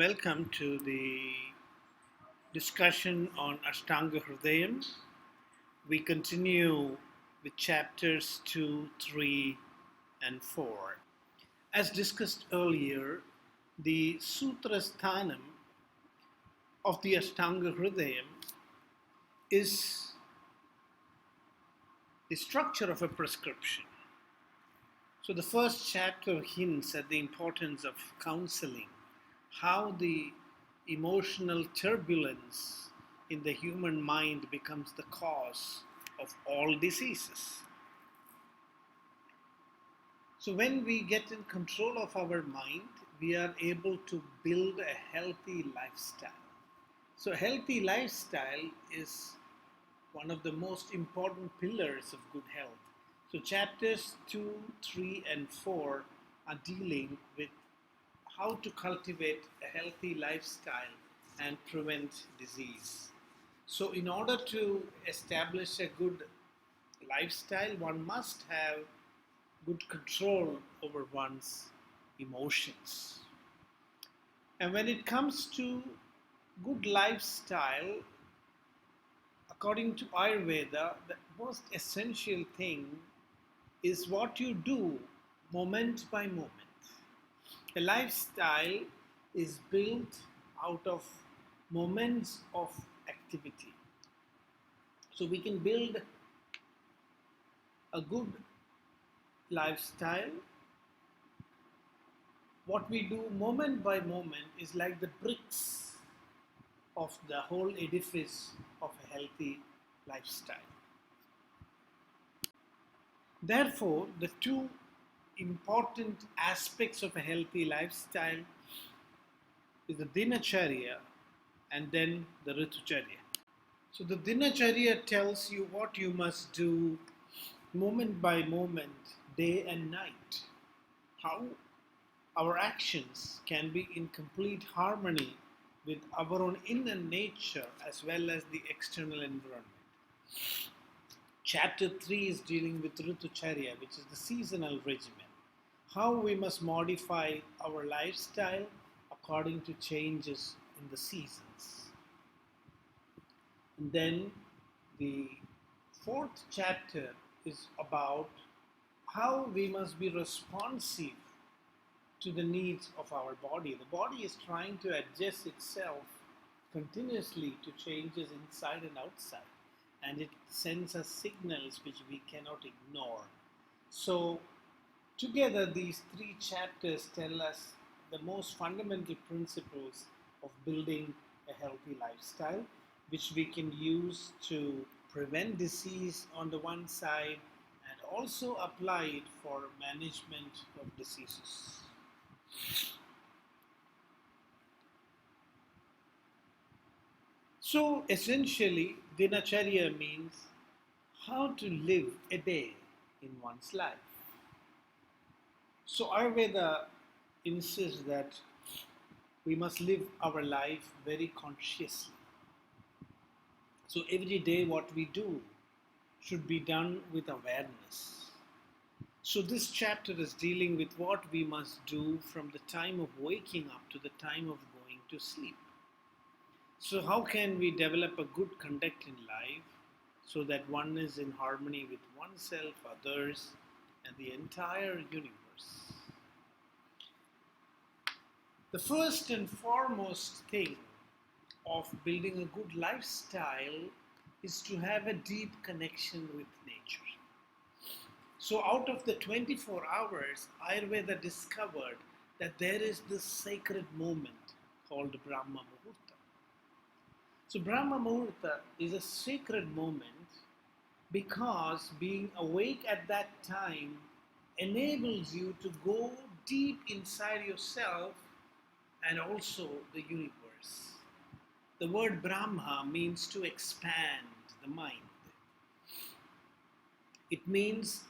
Welcome to the discussion on Ashtanga Hridayam. We continue with chapters 2, 3, and 4. As discussed earlier, the Sutra Sthanam of the Ashtanga Hridayam is the structure of a prescription. So the first chapter hints at the importance of counseling, how the emotional turbulence in the human mind becomes the cause of all diseases. So when we get in control of our mind, we are able to build a healthy lifestyle. So healthy lifestyle is one of the most important pillars of good health. So chapters 2, 3, and 4 are dealing with how to cultivate a healthy lifestyle and prevent disease. So in order to establish a good lifestyle, one must have good control over one's emotions. And when it comes to good lifestyle, according to Ayurveda, the most essential thing is what you do moment by moment. A lifestyle is built out of moments of activity. So we can build a good lifestyle. What we do moment by moment is like the bricks of the whole edifice of a healthy lifestyle. Therefore, the two important aspects of a healthy lifestyle is the Dinacharya and then the Ritucharya. So the Dinacharya tells you what you must do moment by moment, day and night. How our actions can be in complete harmony with our own inner nature as well as the external environment. Chapter 3 is dealing with Ritucharya, which is the seasonal regimen. How we must modify our lifestyle according to changes in the seasons. And then the fourth chapter is about how we must be responsive to the needs of our body. The body is trying to adjust itself continuously to changes inside and outside, and it sends us signals which we cannot ignore. So together, these three chapters tell us the most fundamental principles of building a healthy lifestyle, which we can use to prevent disease on the one side and also apply it for management of diseases. So essentially, Dinacharya means how to live a day in one's life. So Ayurveda insists that we must live our life very consciously. So every day what we do should be done with awareness. So this chapter is dealing with what we must do from the time of waking up to the time of going to sleep. So how can we develop a good conduct in life so that one is in harmony with oneself, others, and the entire universe? The first and foremost thing of building a good lifestyle is to have a deep connection with nature. So out of the 24 hours, Ayurveda discovered that there is this sacred moment called Brahma Muhurta. So Brahma Muhurta is a sacred moment because being awake at that time enables you to go deep inside yourself and also the universe. The word Brahma means to expand the mind. It means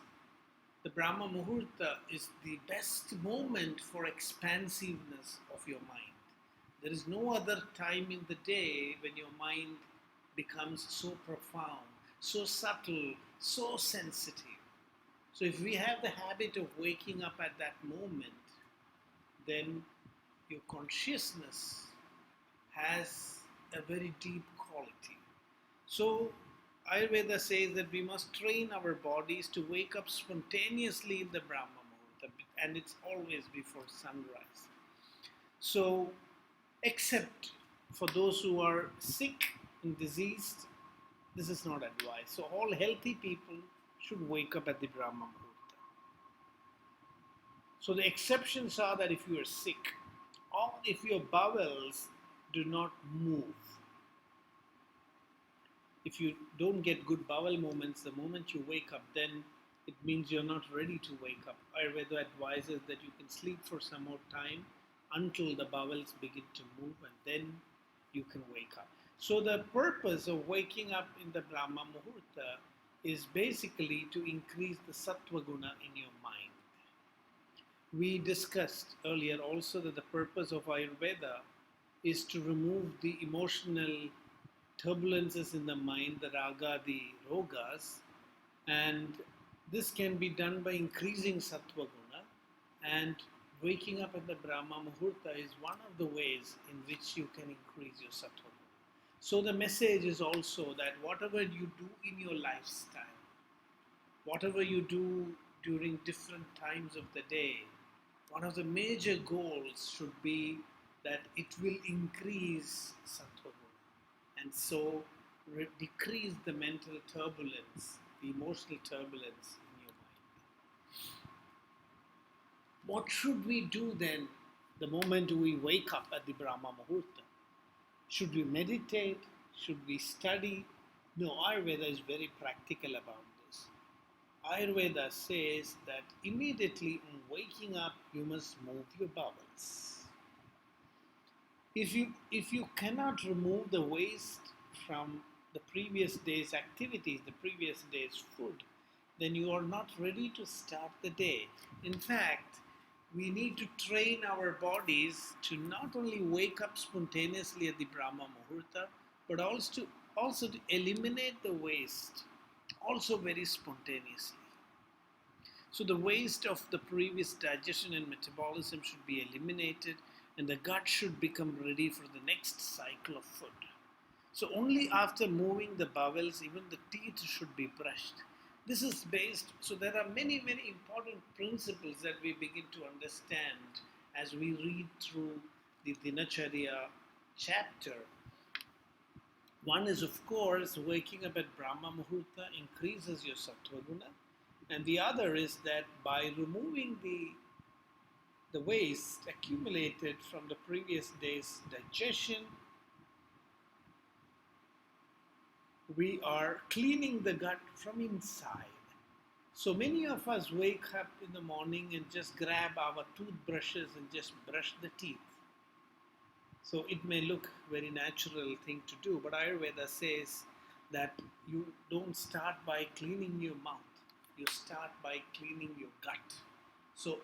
the Brahma Muhurta is the best moment for expansiveness of your mind. There is no other time in the day when your mind becomes so profound, so subtle, so sensitive. So if we have the habit of waking up at that moment, then your consciousness has a very deep quality. So, Ayurveda says that we must train our bodies to wake up spontaneously in the Brahma Muhurta, and it's always before sunrise. So, except for those who are sick and diseased, this is not advised. So, all healthy people should wake up at the Brahma Muhurta. So, the exceptions are that if you are sick or if your bowels do not move, if you don't get good bowel movements the moment you wake up, then it means you're not ready to wake up. Ayurveda advises that you can sleep for some more time until the bowels begin to move, and then you can wake up. So the purpose of waking up in the Brahma Muhurta is basically to increase the Sattva Guna in your mind. We discussed earlier also that the purpose of Ayurveda is to remove the emotional turbulences in the mind, the raga, the rogas, and this can be done by increasing Sattva Guna, and waking up at the Brahma Muhurta is one of the ways in which you can increase your Sattva Guna. So the message is also that whatever you do in your lifestyle, whatever you do during different times of the day, one of the major goals should be that it will increase Sattva Guna, and so decrease the mental turbulence, the emotional turbulence in your mind. What should we do then the moment we wake up at the Brahma Muhurta? Should we meditate? Should we study? No, Ayurveda is very practical about this. Ayurveda says that immediately on waking up, you must move your bowels. If you cannot remove the waste from the previous day's activities, the previous day's food, then you are not ready to start the day. In fact, we need to train our bodies to not only wake up spontaneously at the Brahma Muhurta, but also to eliminate the waste, also very spontaneously. So the waste of the previous digestion and metabolism should be eliminated, and the gut should become ready for the next cycle of food. So only after moving the bowels, even the teeth should be brushed. This is based, so there are many important principles that we begin to understand as we read through the Dinacharya chapter. One is, of course, waking up at Brahma Muhurta increases your Sattva Guna, and the other is that by removing the waste accumulated from the previous day's digestion, we are cleaning the gut from inside. So many of us wake up in the morning and just grab our toothbrushes and just brush the teeth. So it may look very natural thing to do, but Ayurveda says that you don't start by cleaning your mouth. You start by cleaning your gut. So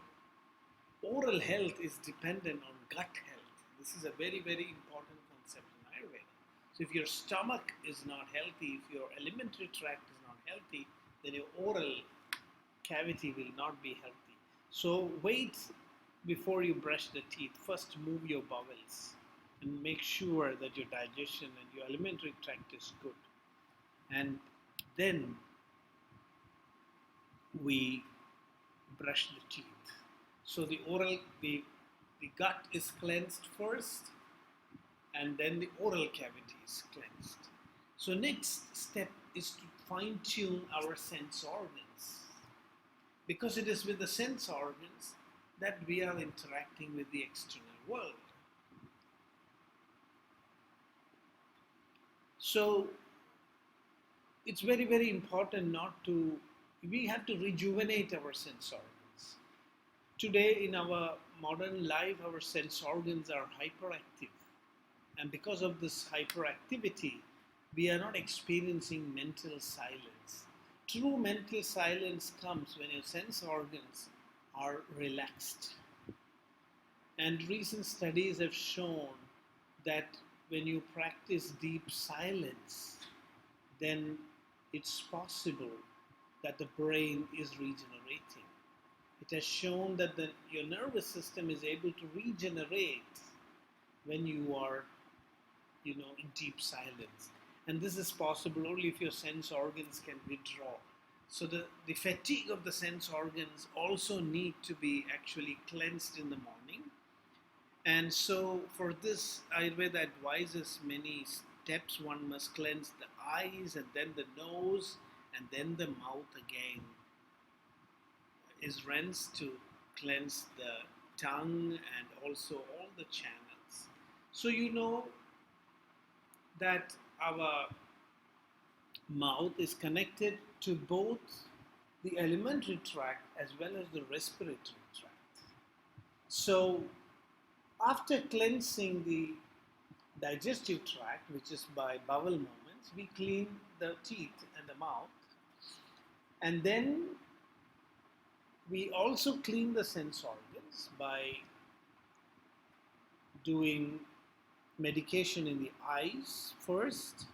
oral health is dependent on gut health. This is a very important concept in Ayurveda. So if your stomach is not healthy, if your alimentary tract is not healthy, then your oral cavity will not be healthy. So wait before you brush the teeth. First move your bowels and make sure that your digestion and your alimentary tract is good. And then we brush the teeth. So the gut is cleansed first, and then the oral cavity is cleansed. So next step is to fine tune our sense organs, because it is with the sense organs that we are interacting with the external world. So it's very important we have to rejuvenate our sense organs. Today in our modern life, our sense organs are hyperactive. And because of this hyperactivity, we are not experiencing mental silence. True mental silence comes when your sense organs are relaxed. And recent studies have shown that when you practice deep silence, then it's possible that the brain is regenerating. It has shown that your nervous system is able to regenerate when you are, in deep silence. And this is possible only if your sense organs can withdraw. So the fatigue of the sense organs also need to be actually cleansed in the morning. And so for this, Ayurveda advises many steps. One must cleanse the eyes and then the nose and then the mouth again is rinsed to cleanse the tongue and also all the channels. So you know that our mouth is connected to both the alimentary tract as well as the respiratory tract. So after cleansing the digestive tract, which is by bowel movements, we clean the teeth and the mouth, and then we also clean the sense organs by doing medication in the eyes first.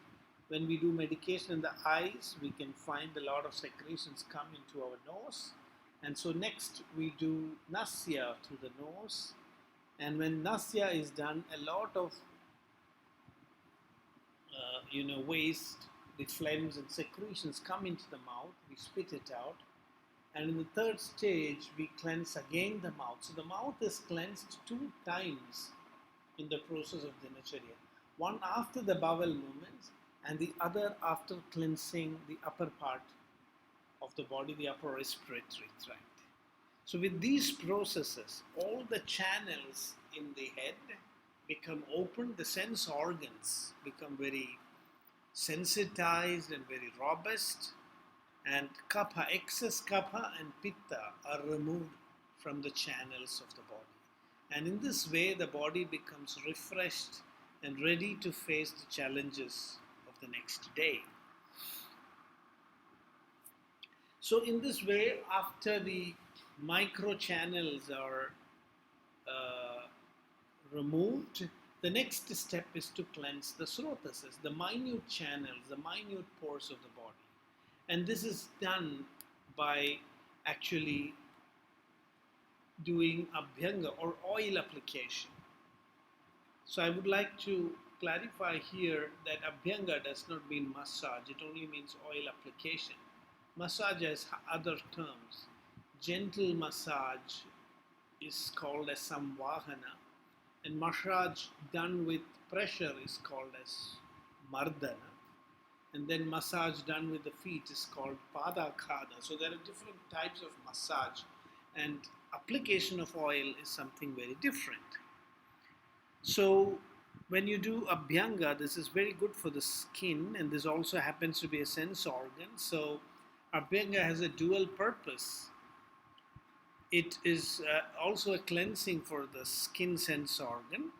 When we do medication in the eyes, we can find a lot of secretions come into our nose. And so next we do nasya through the nose. And when nasya is done, a lot of waste, the phlegms and secretions come into the mouth. We spit it out. And in the third stage, we cleanse again the mouth. So the mouth is cleansed 2 times in the process of Dinacharya. One after the bowel movements and the other after cleansing the upper part of the body, the upper respiratory tract. So with these processes, all the channels in the head become open, the sense organs become very sensitized and very robust, and kapha, excess kapha and pitta are removed from the channels of the body. And in this way, the body becomes refreshed and ready to face the challenges of the next day. So in this way, after the micro channels are removed, the next step is to cleanse the srotases, the minute channels, the minute pores of the body. And this is done by actually doing abhyanga or oil application. So I would like to clarify here that abhyanga does not mean massage, it only means oil application. Massage has other terms. Gentle massage is called as samvahana, and massage done with pressure is called as mardana. And then massage done with the feet is called padakhada. So there are different types of massage, and application of oil is something very different. So when you do abhyanga, this is very good for the skin, and this also happens to be a sense organ. So abhyanga has a dual purpose. It is also a cleansing for the skin sense organ,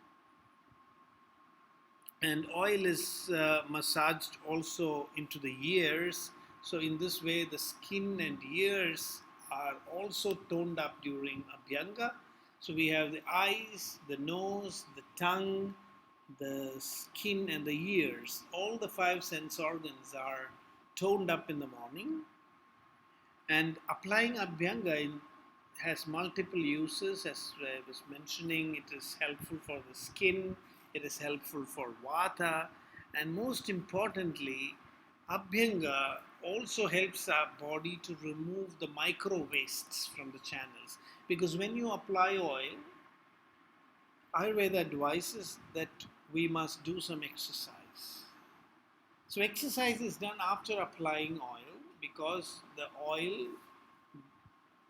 and oil is massaged also into the ears. So in this way, the skin and ears are also toned up during abhyanga. So we have the eyes, the nose, the tongue, the skin and the ears. All the 5 sense organs are toned up in the morning. And applying abhyanga has multiple uses. As I was mentioning, it is helpful for the skin, it is helpful for vata, and most importantly, abhyanga also helps our body to remove the micro wastes from the channels. Because when you apply oil, Ayurveda advises that we must do some exercise. So exercise is done after applying oil, because the oil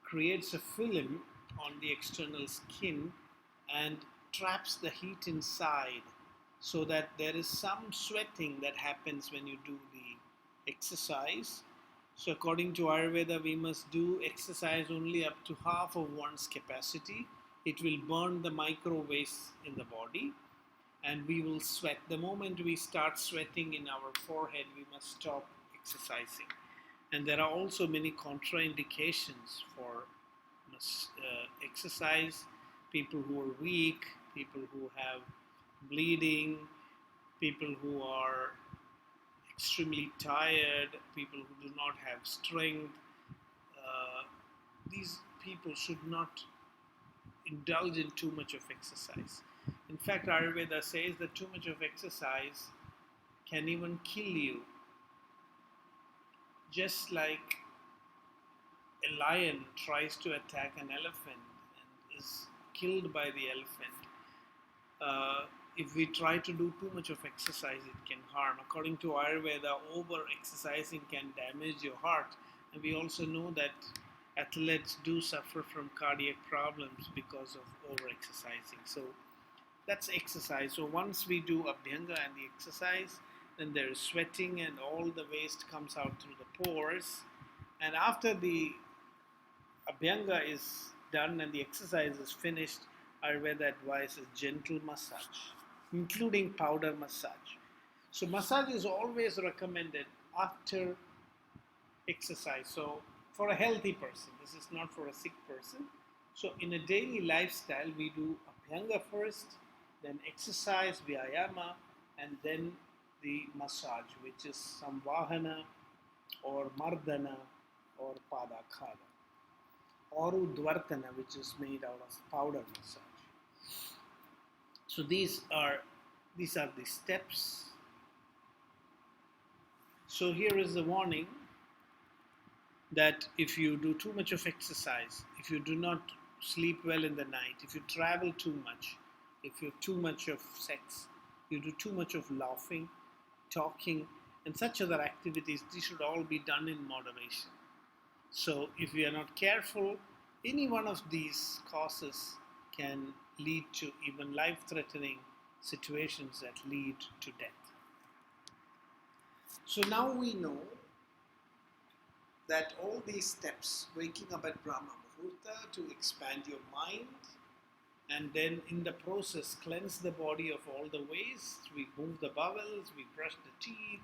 creates a film on the external skin and traps the heat inside, so that there is some sweating that happens when you do the exercise. So according to Ayurveda, we must do exercise only up to half of one's capacity. It will burn the micro waste in the body, and we will sweat. The moment we start sweating in our forehead, we must stop exercising. And there are also many contraindications for exercise. People who are weak, people who have bleeding, people who are extremely tired, people who do not have strength. These people should not indulge in too much of exercise. In fact, Ayurveda says that too much of exercise can even kill you. Just like a lion tries to attack an elephant and is killed by the elephant, if we try to do too much of exercise, it can harm. According to Ayurveda, over exercising can damage your heart. And we also know that athletes do suffer from cardiac problems because of over exercising. So that's exercise. So once we do Abhyanga and the exercise, then there is sweating and all the waste comes out through the pores. And after the Abhyanga is done and the exercise is finished, Ayurveda advises gentle massage, including powder massage. So massage is always recommended after exercise. So for a healthy person, this is not for a sick person. So in a daily lifestyle, we do Abhyanga first, then exercise, Vyayama, and then the massage, which is some Vahana or Mardana or Padakhada, or Udvartana, which is made out of powder massage. So these are the steps. So here is the warning that if you do too much of exercise, if you do not sleep well in the night, if you travel too much, if you have too much of sex, you do too much of laughing, talking, and such other activities, these should all be done in moderation. So if we are not careful, any one of these causes can lead to even life-threatening situations that lead to death. So now we know that all these steps, waking up at Brahma Muhurta to expand your mind, and then in the process cleanse the body of all the waste. We move the bowels, we brush the teeth,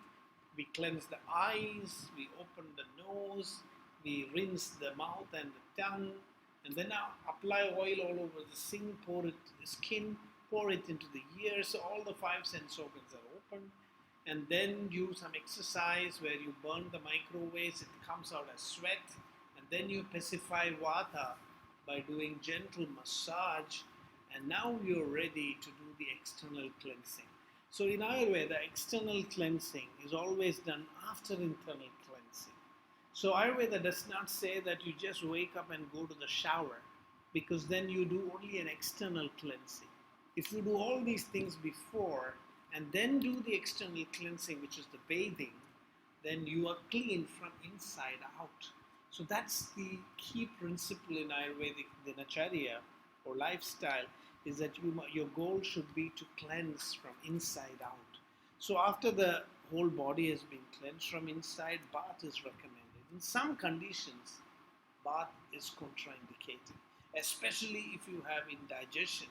we cleanse the eyes, we open the nose, we rinse the mouth and the tongue, and then now apply oil all over the skin, pour it into the ears, so all the five sense organs are open. And then do some exercise where you burn the microwaves, it comes out as sweat, and then you pacify vata by doing gentle massage, and now you're ready to do the external cleansing. So in Ayurveda, external cleansing is always done after internal cleansing. So Ayurveda does not say that you just wake up and go to the shower, because then you do only an external cleansing. If you do all these things before and then do the external cleansing, which is the bathing, then you are clean from inside out. So that's the key principle in Ayurvedic Dinacharya or lifestyle, is that your goal should be to cleanse from inside out. So after the whole body has been cleansed from inside, bath is recommended. In some conditions, bath is contraindicated, especially if you have indigestion.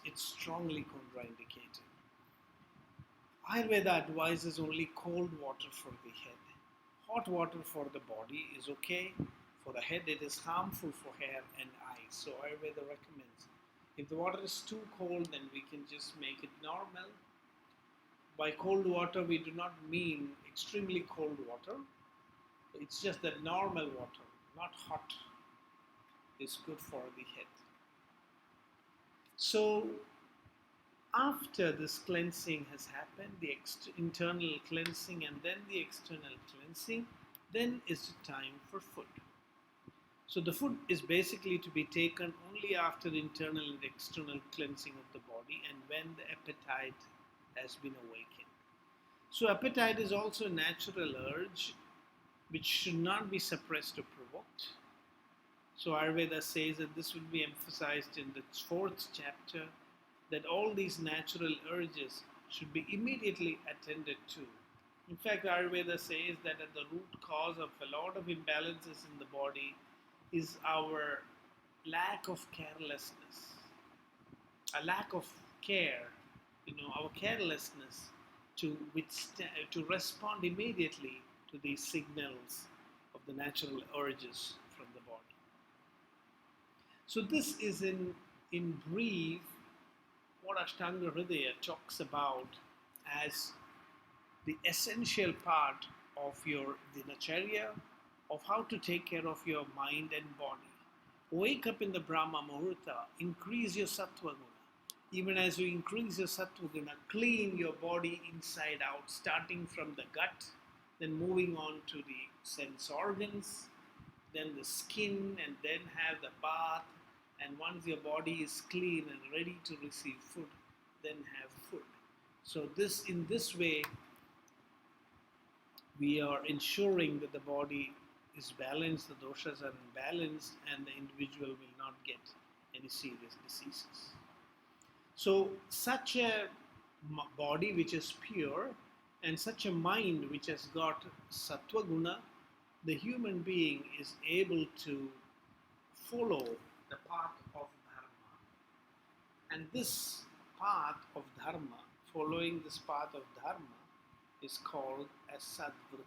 It's strongly contraindicated. Ayurveda advises only cold water for the head. Hot water for the body is okay. For the head, it is harmful for hair and eyes. So Ayurveda recommends. If the water is too cold, then we can just make it normal. By cold water, we do not mean extremely cold water. It's just that normal water, not hot, is good for the head. So after this cleansing has happened, the internal cleansing and then the external cleansing, then is the time for food. So the food is basically to be taken only after internal and external cleansing of the body and when the appetite has been awakened. So appetite is also a natural urge which should not be suppressed or provoked. So Ayurveda says that this will be emphasized in the 4th chapter, that all these natural urges should be immediately attended to. In fact, Ayurveda says that at the root cause of a lot of imbalances in the body is our lack of carelessness, a lack of care, our carelessness to respond immediately to these signals of the natural urges from the body. So this is in brief what Ashtanga Hridaya talks about as the essential part of your Dinacharya of how to take care of your mind and body. Wake up in the Brahma Muhurta, increase your Sattva Guna. Even as you increase your Sattva Guna, clean your body inside out, starting from the gut, then moving on to the sense organs, then the skin, and then have the bath. And once your body is clean and ready to receive food, then have food. So in this way, we are ensuring that the body is balanced, the doshas are in balance, and the individual will not get any serious diseases. So such a body which is pure and such a mind which has got sattva guna, the human being is able to follow the path of dharma. And this path of dharma, following this path of dharma, is called as sadvrutta,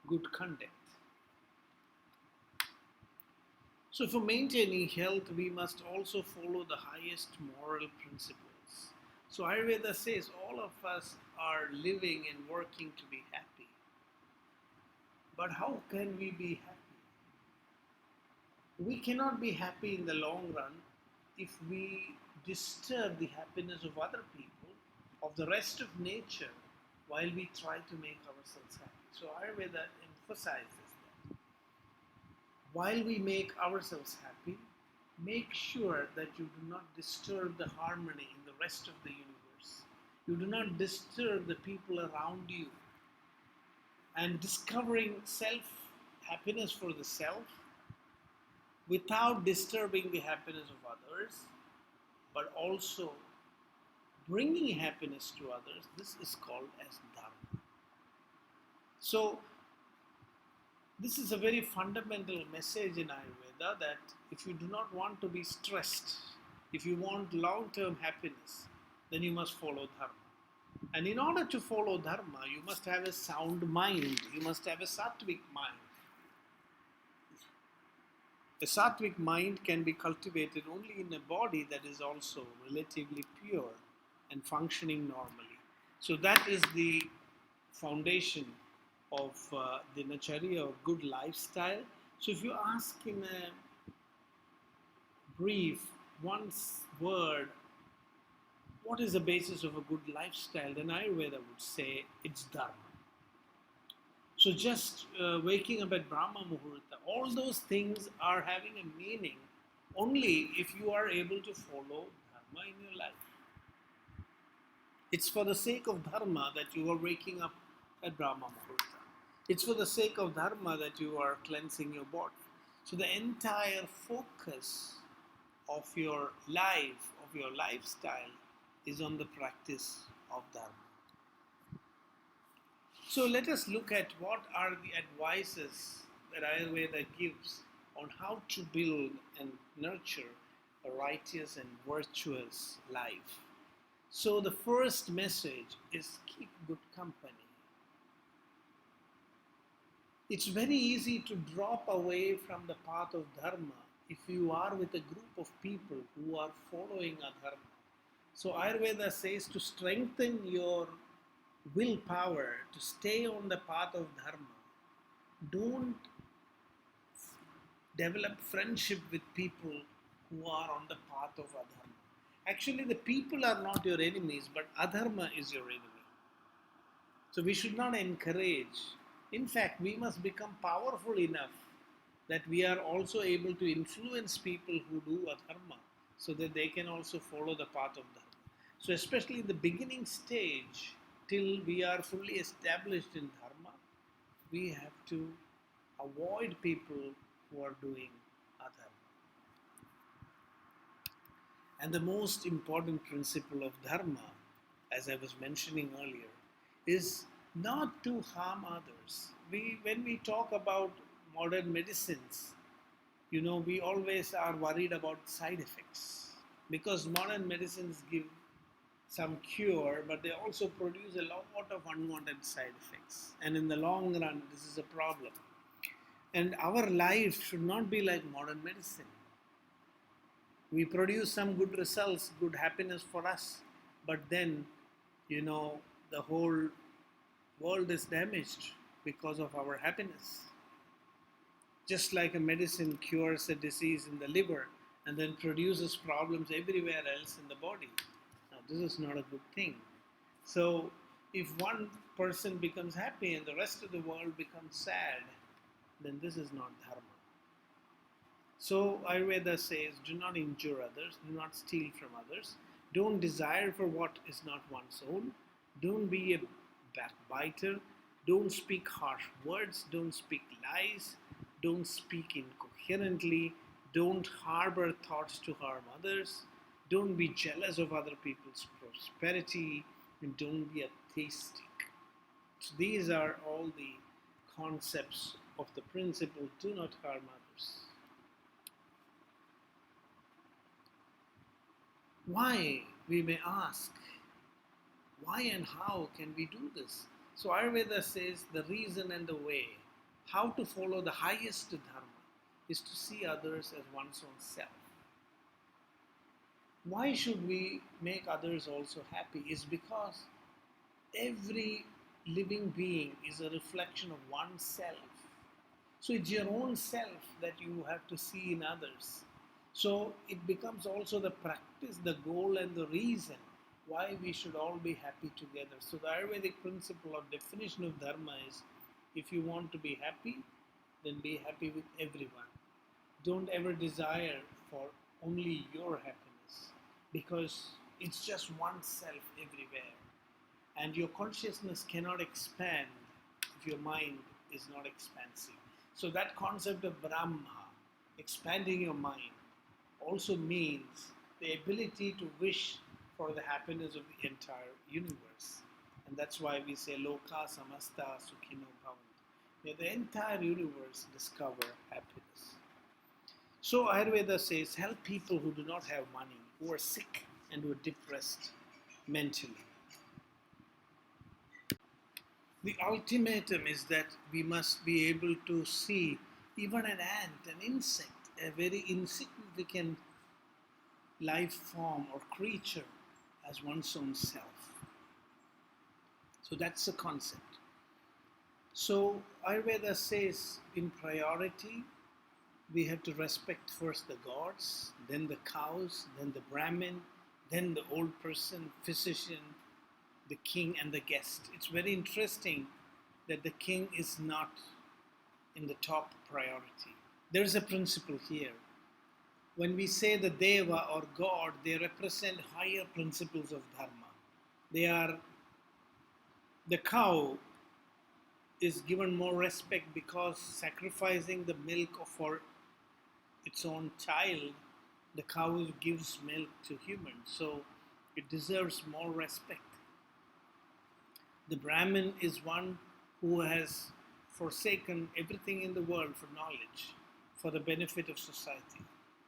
good conduct. So for maintaining health, we must also follow the highest moral principles. So Ayurveda says all of us are living and working to be happy. But how can we be happy? We cannot be happy in the long run if we disturb the happiness of other people, of the rest of nature, while we try to make ourselves happy. So Ayurveda emphasizes that. While we make ourselves happy, make sure that you do not disturb the harmony in the rest of the universe. You do not disturb the people around you. And discovering self-happiness for the self without disturbing the happiness of others, but also bringing happiness to others, this is called as dharma. So this is a very fundamental message in Ayurveda, that if you do not want to be stressed, if you want long-term happiness, then you must follow dharma. And in order to follow dharma, you must have a sound mind. You must have a sattvic mind. A sattvic mind can be cultivated only in a body that is also relatively pure and functioning normally. So that is the foundation of Dinacharya, or good lifestyle. So if you ask in a brief, one word, what is the basis of a good lifestyle, then Ayurveda would say it's dharma. So just waking up at Brahma Muhurta, all those things are having a meaning only if you are able to follow dharma in your life. It's for the sake of dharma that you are waking up at Brahma Muhurta. It's for the sake of dharma that you are cleansing your body. So the entire focus of your life, of your lifestyle, is on the practice of dharma. So let us look at what are the advices that Ayurveda gives on how to build and nurture a righteous and virtuous life. So the first message is keep good company. It's very easy to drop away from the path of dharma if you are with a group of people who are following adharma. So Ayurveda says to strengthen your willpower to stay on the path of dharma. Don't develop friendship with people who are on the path of adharma. Actually, the people are not your enemies, but adharma is your enemy. So we should not encourage. In fact, we must become powerful enough that we are also able to influence people who do adharma, so that they can also follow the path of dharma. So especially in the beginning stage, till we are fully established in dharma, we have to avoid people who are doing adharma. And the most important principle of dharma, as I was mentioning earlier, is not to harm others. When we talk about modern medicines, we always are worried about side effects, because modern medicines give some cure, but they also produce a lot of unwanted side effects. And in the long run, this is a problem. And our life should not be like modern medicine. We produce some good results, good happiness for us, but then, the whole world is damaged because of our happiness. Just like a medicine cures a disease in the liver and then produces problems everywhere else in the body. Now, this is not a good thing. So, if one person becomes happy and the rest of the world becomes sad, then this is not dharma. So, Ayurveda says, do not injure others, do not steal from others, don't desire for what is not one's own, don't be a backbiter, don't speak harsh words, don't speak lies, don't speak incoherently, don't harbor thoughts to harm others, don't be jealous of other people's prosperity, and don't be atheistic. So these are all the concepts of the principle, do not harm others. Why, we may ask, why and how can we do this? So Ayurveda says the reason and the way, how to follow the highest dharma, is to see others as one's own self. Why should we make others also happy? Is because every living being is a reflection of oneself. So it's your own self that you have to see in others. So it becomes also the practice, the goal, and the reason why we should all be happy together. So the Ayurvedic principle or definition of dharma is, if you want to be happy, then be happy with everyone. Don't ever desire for only your happiness, because it's just oneself everywhere. And your consciousness cannot expand if your mind is not expansive. So that concept of Brahma, expanding your mind, also means the ability to wish for the happiness of the entire universe. And that's why we say Loka Samasta Sukhino Bhavantu. May the entire universe discover happiness. So Ayurveda says, help people who do not have money, who are sick and who are depressed mentally. The ultimatum is that we must be able to see even an ant, an insect, a very insignificant life form or creature as one's own self. So that's the concept. So Ayurveda says in priority, we have to respect first the gods, then the cows, then the Brahmin, then the old person, physician, the king and the guest. It's very interesting that the king is not in the top priority. There is a principle here. When we say the Deva or God, they represent higher principles of Dharma. The cow is given more respect because sacrificing the milk for its own child, the cow gives milk to humans, so it deserves more respect. The Brahmin is one who has forsaken everything in the world for knowledge, for the benefit of society.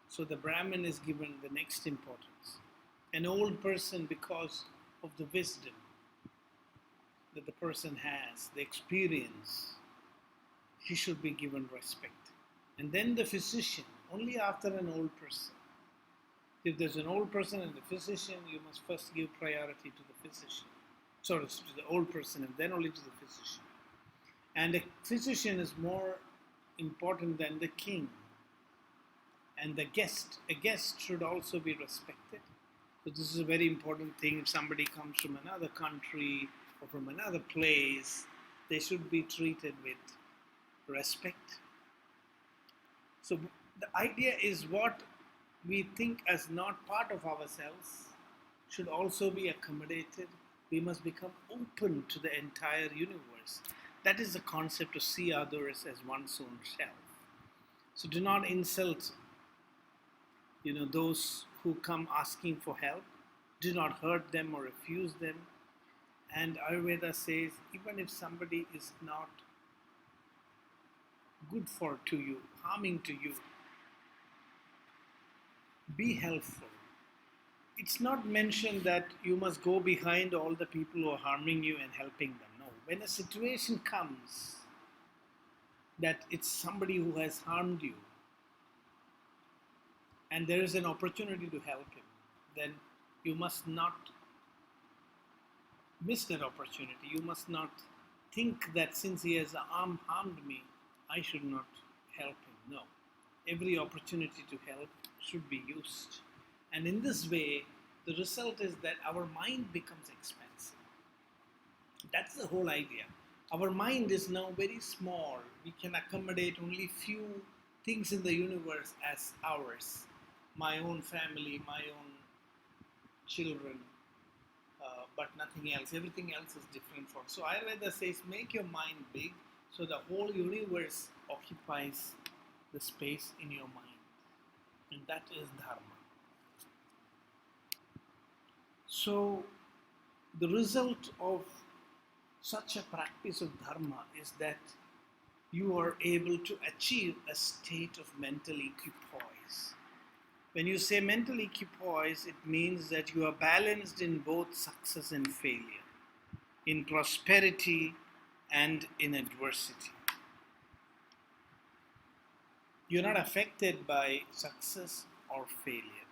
So the Brahmin is given the next importance. An old person, because of the wisdom that the person has, the experience, he should be given respect. And then the physician, only after an old person. If there's an old person and a physician, you must first give priority to the physician. Sorry, to the old person and then only to the physician. And a physician is more important than the king. And a guest should also be respected. So this is a very important thing. If somebody comes from another country or from another place, they should be treated with respect. So the idea is what we think as not part of ourselves should also be accommodated. We must become open to the entire universe. That is the concept to see others as one's own self. So do not insult those who come asking for help. Do not hurt them or refuse them. And Ayurveda says, even if somebody is not good to you, harming to you, be helpful. It's not mentioned that you must go behind all the people who are harming you and helping them. No. When a situation comes that it's somebody who has harmed you, and there is an opportunity to help him, then you must not miss that opportunity. You must not think that since he has harmed me, I should not help him. No. Every opportunity to help should be used. And in this way, the result is that our mind becomes expansive. That's the whole idea. Our mind is now very small. We can accommodate only few things in the universe as ours. My own family, my own children, but nothing else. Everything else is different for. So Ayurveda says, make your mind big, so the whole universe occupies the space in your mind, and that is dharma. So the result of such a practice of dharma is that you are able to achieve a state of mental equipoise. When you say mental equipoise, it means that you are balanced in both success and failure, in prosperity and in adversity. You're not affected by success or failure.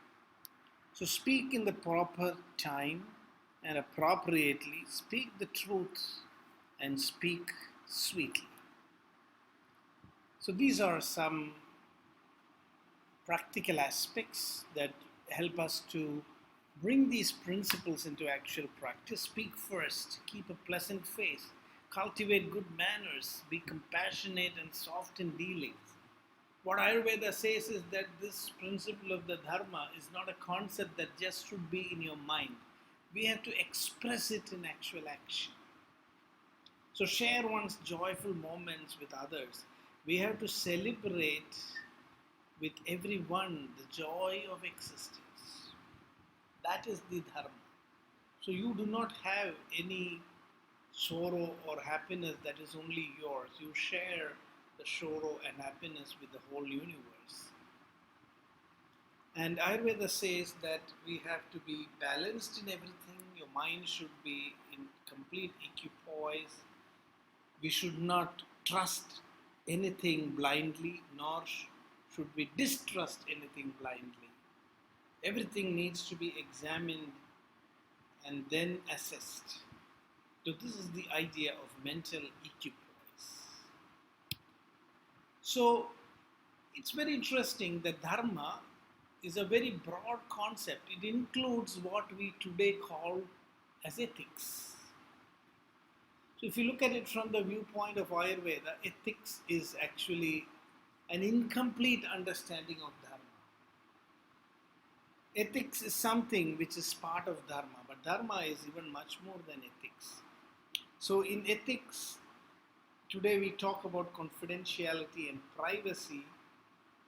So speak in the proper time and appropriately, speak the truth and speak sweetly. So these are some practical aspects that help us to bring these principles into actual practice. Speak first, keep a pleasant face, cultivate good manners, be compassionate and soft in dealings. What Ayurveda says is that this principle of the dharma is not a concept that just should be in your mind. We have to express it in actual action. So share one's joyful moments with others. We have to celebrate with everyone the joy of existence. That is the dharma. So you do not have any sorrow or happiness that is only yours. You share the sorrow and happiness with the whole universe. And Ayurveda says that we have to be balanced in everything. Your mind should be in complete equipoise. We should not trust anything blindly, nor should we distrust anything blindly. Everything needs to be examined and then assessed. So this is the idea of mental equipoise. So it's very interesting that dharma is a very broad concept. It includes what we today call as ethics. So if you look at it from the viewpoint of Ayurveda, ethics is actually an incomplete understanding of dharma. Ethics is something which is part of dharma, but dharma is even much more than ethics. So in ethics, today we talk about confidentiality and privacy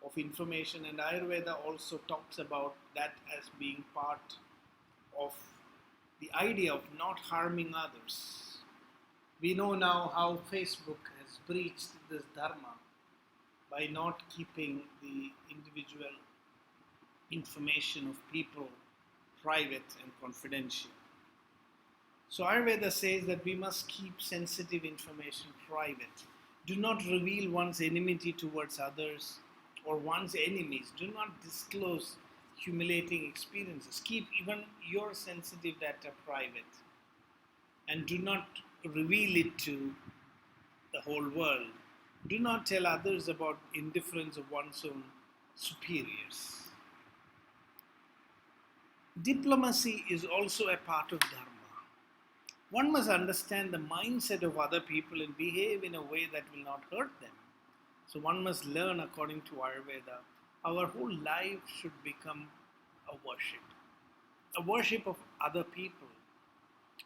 of information, and Ayurveda also talks about that as being part of the idea of not harming others. We know now how Facebook has breached this dharma by not keeping the individual information of people private and confidential. So Ayurveda says that we must keep sensitive information private. Do not reveal one's enmity towards others or one's enemies. Do not disclose humiliating experiences. Keep even your sensitive data private. And do not reveal it to the whole world. Do not tell others about indifference of one's own superiors. Diplomacy is also a part of dharma. One must understand the mindset of other people and behave in a way that will not hurt them. So one must learn, according to Ayurveda, our whole life should become a worship of other people,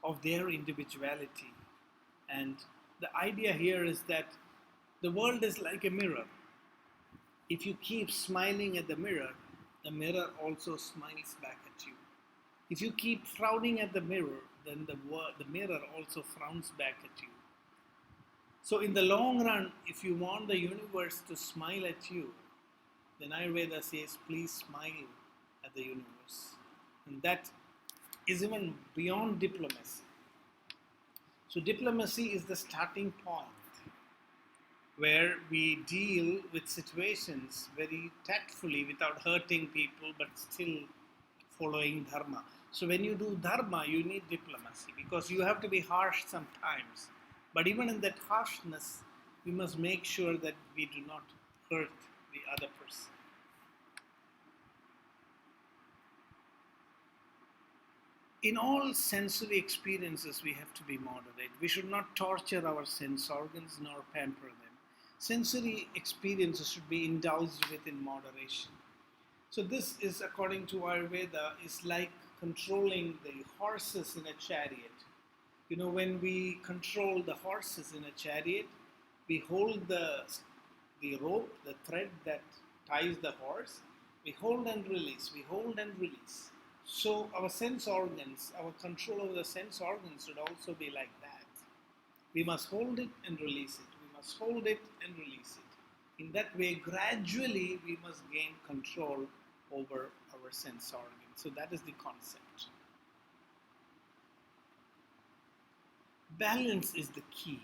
of their individuality. And the idea here is that the world is like a mirror. If you keep smiling at the mirror also smiles back at you. If you keep frowning at the mirror, then the mirror also frowns back at you. So in the long run, if you want the universe to smile at you, then Ayurveda says, please smile at the universe. And that is even beyond diplomacy. So diplomacy is the starting point where we deal with situations very tactfully without hurting people, but still following dharma. So when you do dharma, you need diplomacy because you have to be harsh sometimes But even in that harshness, we must make sure that we do not hurt the other person. In all sensory experiences, we have to be moderate. We should not torture our sense organs nor pamper them. Sensory experiences should be indulged with in moderation. So this is, according to Ayurveda, is like controlling the horses in a chariot. When we control the horses in a chariot, we hold the rope, the thread that ties the horse. We hold and release, we hold and release. So our sense organs, our control over the sense organs should also be like that. We must hold it and release it. We must hold it and release it. In that way, gradually, we must gain control over our sense organs. So that is the concept. Balance is the key.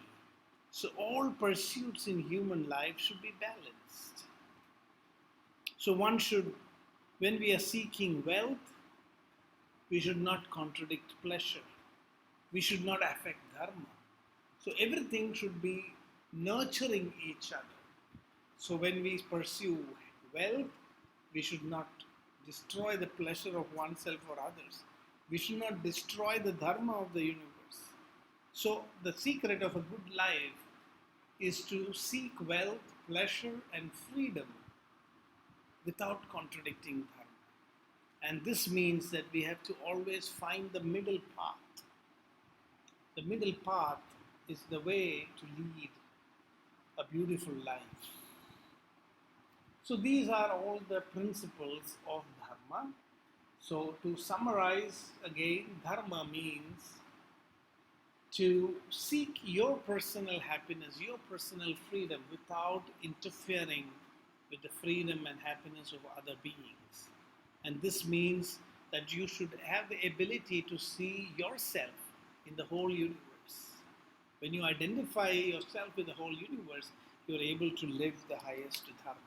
So all pursuits in human life should be balanced. So when we are seeking wealth, we should not contradict pleasure. We should not affect dharma. So everything should be nurturing each other. So when we pursue wealth, we should not destroy the pleasure of oneself or others. We should not destroy the dharma of the universe. So the secret of a good life is to seek wealth, pleasure, and freedom without contradicting dharma. And this means that we have to always find the middle path. The middle path is the way to lead a beautiful life. So these are all the principles of dharma. So to summarize again, dharma means to seek your personal happiness, your personal freedom without interfering with the freedom and happiness of other beings. And this means that you should have the ability to see yourself in the whole universe. When you identify yourself with the whole universe, you are able to live the highest dharma.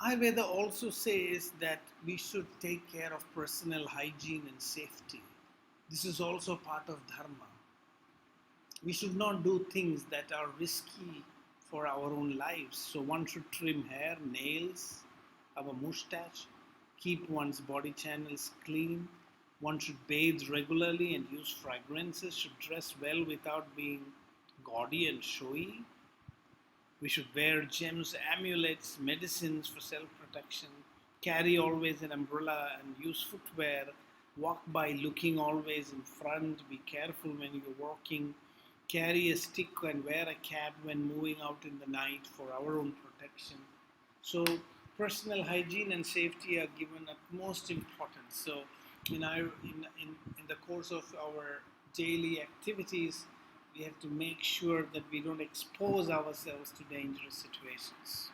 Ayurveda also says that we should take care of personal hygiene and safety. This is also part of dharma. We should not do things that are risky for our own lives. So one should trim hair, nails, have a mustache, keep one's body channels clean. One should bathe regularly and use fragrances, should dress well without being gaudy and showy. We should wear gems, amulets, medicines for self-protection, carry always an umbrella and use footwear, walk by looking always in front, be careful when you're walking, carry a stick and wear a cap when moving out in the night for our own protection. So personal hygiene and safety are given utmost importance. So in the course of our daily activities, we have to make sure that we don't expose ourselves to dangerous situations.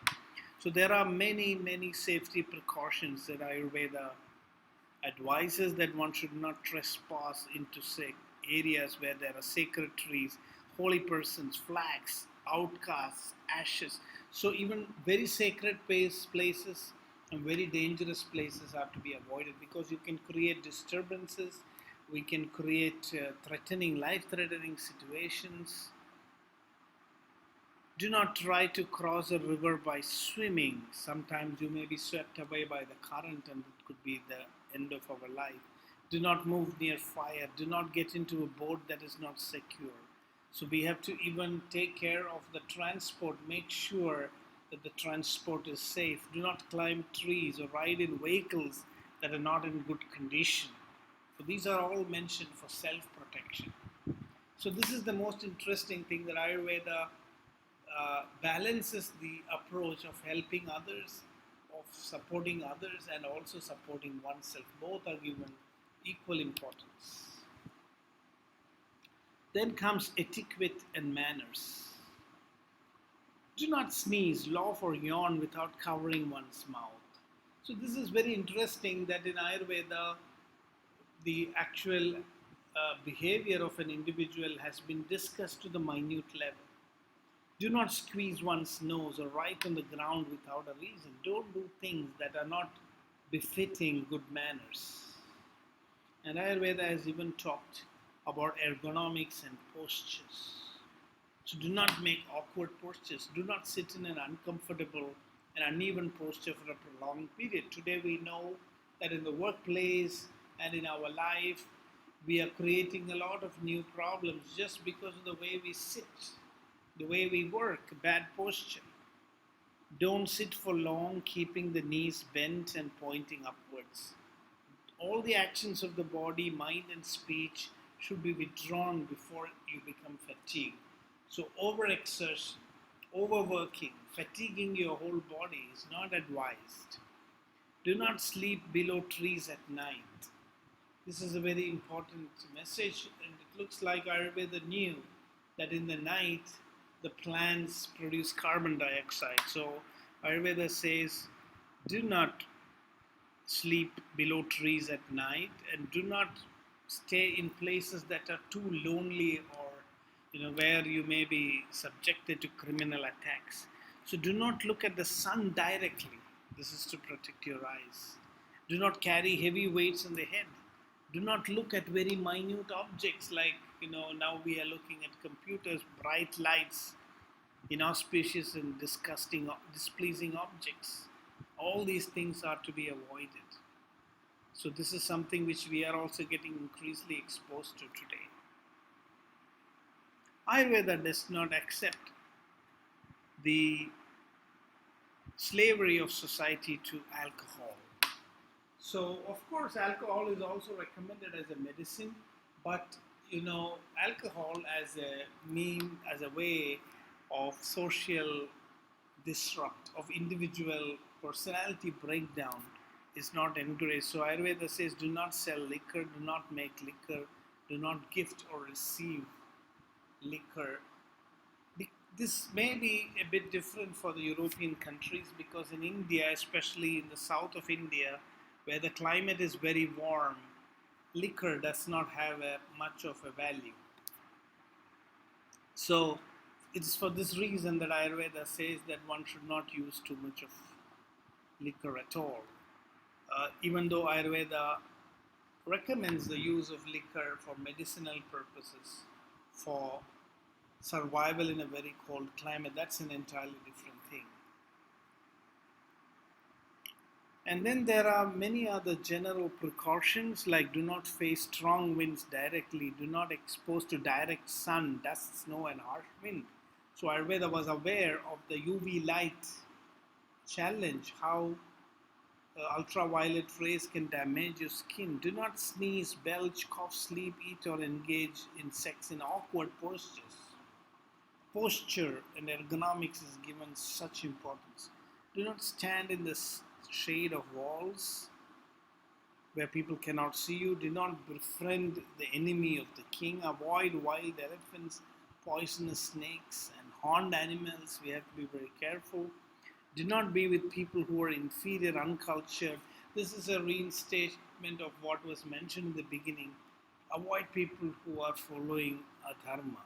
So there are many safety precautions that Ayurveda advises, that one should not trespass into areas where there are sacred trees, holy persons, flags, outcasts, ashes. So even very sacred places and very dangerous places have to be avoided, because you can create disturbances, we can create life-threatening situations. Do not try to cross a river by swimming. Sometimes you may be swept away by the current and it could be the end of our life. Do not move near fire. Do not get into a boat that is not secure. So we have to even take care of the transport, make sure that the transport is safe. Do not climb trees or ride in vehicles that are not in good condition. So these are all mentioned for self-protection. So this is the most interesting thing, that Ayurveda balances the approach of helping others, of supporting others, and also supporting oneself. Both are given equal importance. Then comes etiquette and manners. Do not sneeze, laugh, or yawn without covering one's mouth. So this is very interesting, that in Ayurveda, the actual behavior of an individual has been discussed to the minute level. Do not squeeze one's nose or write on the ground without a reason. Don't do things that are not befitting good manners. And Ayurveda has even talked about ergonomics and postures. So do not make awkward postures. Do not sit in an uncomfortable and uneven posture for a prolonged period. Today we know that in the workplace and in our life, we are creating a lot of new problems just because of the way we sit, the way we work, bad posture. Don't sit for long, keeping the knees bent and pointing upwards. All the actions of the body, mind, and speech should be withdrawn before you become fatigued. So, overexertion, overworking, fatiguing your whole body is not advised. Do not sleep below trees at night. This is a very important message, and it looks like Ayurveda knew that in the night the plants produce carbon dioxide. So, Ayurveda says, do not sleep below trees at night, and do not stay in places that are too lonely, or where you may be subjected to criminal attacks. So do not look at the sun directly. This is to protect your eyes. Do not carry heavy weights on the head. Do not look at very minute objects like now we are looking at computers, bright lights, inauspicious and disgusting, displeasing objects. All these things are to be avoided. So this is something which we are also getting increasingly exposed to today. Ayurveda does not accept the slavery of society to alcohol. So of course alcohol is also recommended as a medicine, but alcohol as a way of social disrupt, of individual personality breakdown is not encouraged. So Ayurveda says do not sell liquor, do not make liquor, do not gift or receive liquor. This may be a bit different for the European countries, because in India, especially in the south of India, where the climate is very warm, liquor does not have much of a value. So it's for this reason that Ayurveda says that one should not use too much of liquor at all. Even though Ayurveda recommends the use of liquor for medicinal purposes, for survival in a very cold climate, that's an entirely different thing. And then there are many other general precautions, like do not face strong winds directly, do not expose to direct sun, dust, snow and harsh wind. So Ayurveda was aware of the UV light challenge, how ultraviolet rays can damage your skin. Do not sneeze, belch, cough, sleep, eat or engage in sex in awkward postures. Posture and ergonomics is given such importance. Do not stand in the shade of walls where people cannot see you. Do not befriend the enemy of the king. Avoid wild elephants, poisonous snakes and horned animals. We have to be very careful. Do not be with people who are inferior, uncultured. This is a reinstatement of what was mentioned in the beginning. Avoid people who are following adharma.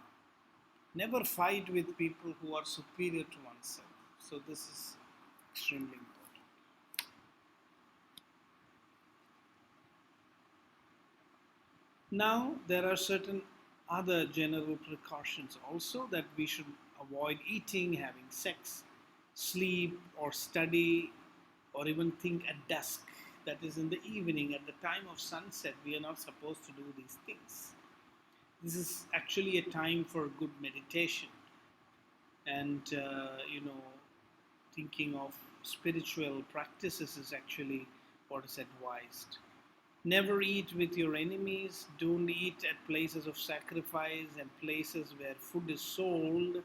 Never fight with people who are superior to oneself. So this is extremely important. Now there are certain other general precautions also, that we should avoid eating, having sex, sleep or study or even think at dusk, that is in the evening, at the time of sunset. We are not supposed to do these things. This is actually a time for good meditation and thinking of spiritual practices is actually what is advised. Never eat with your enemies. Don't eat at places of sacrifice and places where food is sold.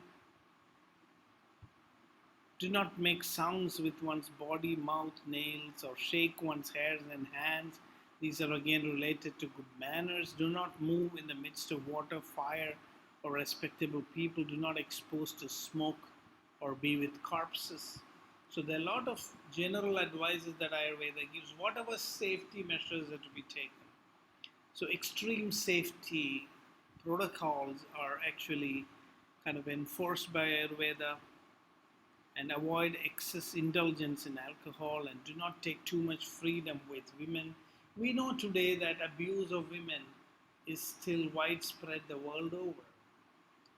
Do not make sounds with one's body, mouth, nails, or shake one's hairs and hands. These are again related to good manners. Do not move in the midst of water, fire, or respectable people. Do not expose to smoke or be with corpses. So there are a lot of general advices that Ayurveda gives. Whatever safety measures are to be taken. So extreme safety protocols are actually kind of enforced by Ayurveda. And avoid excess indulgence in alcohol, and do not take too much freedom with women. We know today that abuse of women is still widespread the world over.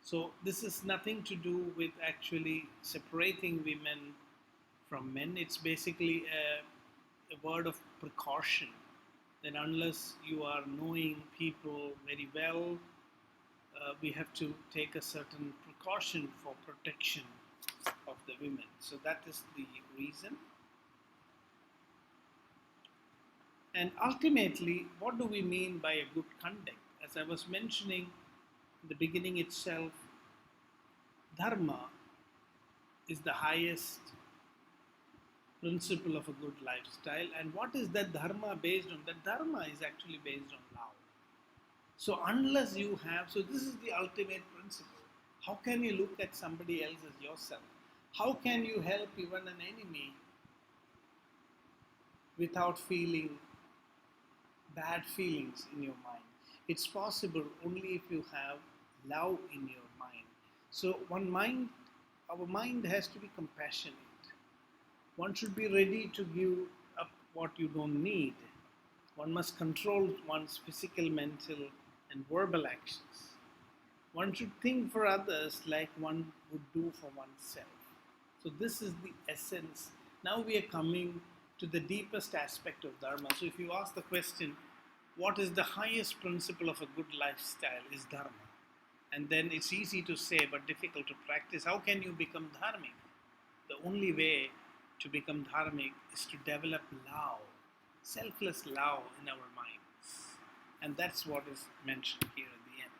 So this is nothing to do with actually separating women from men. It's basically a word of precaution, that unless you are knowing people very well, we have to take a certain precaution for protection of the women. So that is the reason. And ultimately, what do we mean by a good conduct? As I was mentioning in the beginning itself, dharma is the highest principle of a good lifestyle. And what is that dharma based on? That dharma is actually based on love. So unless you have, so this is the ultimate principle. How can you look at somebody else as yourself? How can you help even an enemy without feeling bad feelings in your mind? It's possible only if you have love in your mind. So our mind has to be compassionate. One should be ready to give up what you don't need. One must control one's physical, mental, and verbal actions. One should think for others like one would do for oneself. So this is the essence. Now we are coming to the deepest aspect of dharma. So if you ask the question, what is the highest principle of a good lifestyle? Is dharma. And then it's easy to say but difficult to practice. How can you become dharmic? The only way to become dharmic is to develop love, selfless love in our minds. And that's what is mentioned here at the end.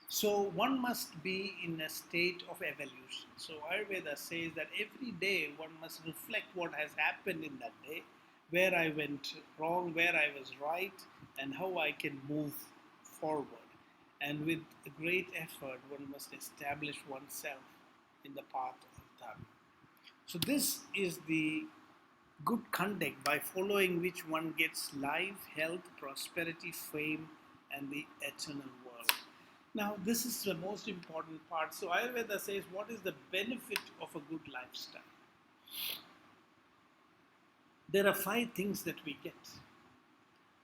So one must be in a state of evolution. So Ayurveda says that every day one must reflect what has happened in that day, where I went wrong, where I was right, and how I can move forward. And with a great effort, one must establish oneself in the path of dharma. So this is the good conduct by following which one gets life, health, prosperity, fame, and the eternal world. Now this is the most important part. So Ayurveda says, what is the benefit of a good lifestyle? There are 5 things that we get.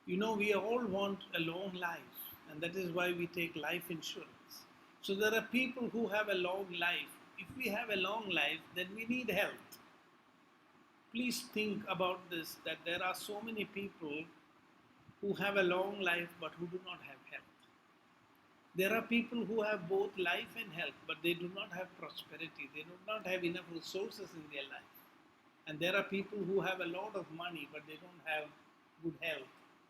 You know, we all want a long life, and that is why we take life insurance. So there are people who have a long life. If we have a long life, then we need health. Please think about this, that there are so many people who have a long life but who do not have health. There are people who have both life and health, but they do not have prosperity. They do not have enough resources in their life. And there are people who have a lot of money, but they don't have good health,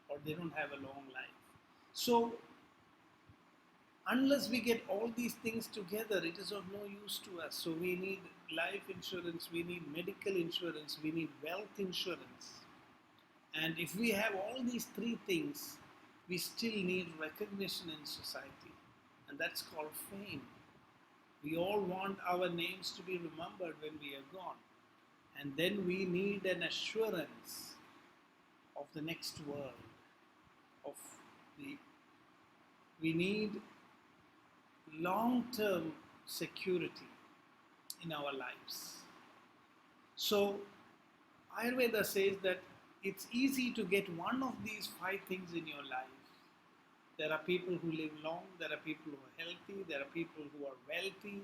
or they don't have a long life. So unless we get all these things together, it is of no use to us. So we need life insurance, we need medical insurance, we need wealth insurance. And if we have all these 3 things, we still need recognition in society. And that's called fame. We all want our names to be remembered when we are gone. And then we need an assurance of the next world. We need long-term security in our lives. So Ayurveda says that it's easy to get one of these 5 things in your life. There are people who live long, there are people who are healthy, there are people who are wealthy,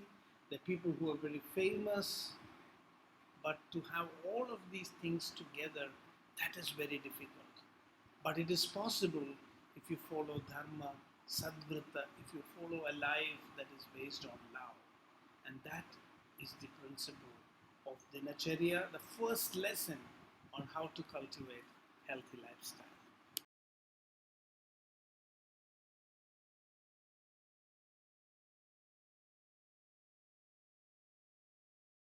there are people who are very famous. But to have all of these things together, that is very difficult. But it is possible if you follow dharma, sadvrita, if you follow a life that is based on love. And that is the principle of Dinacharya, the first lesson on how to cultivate healthy lifestyle.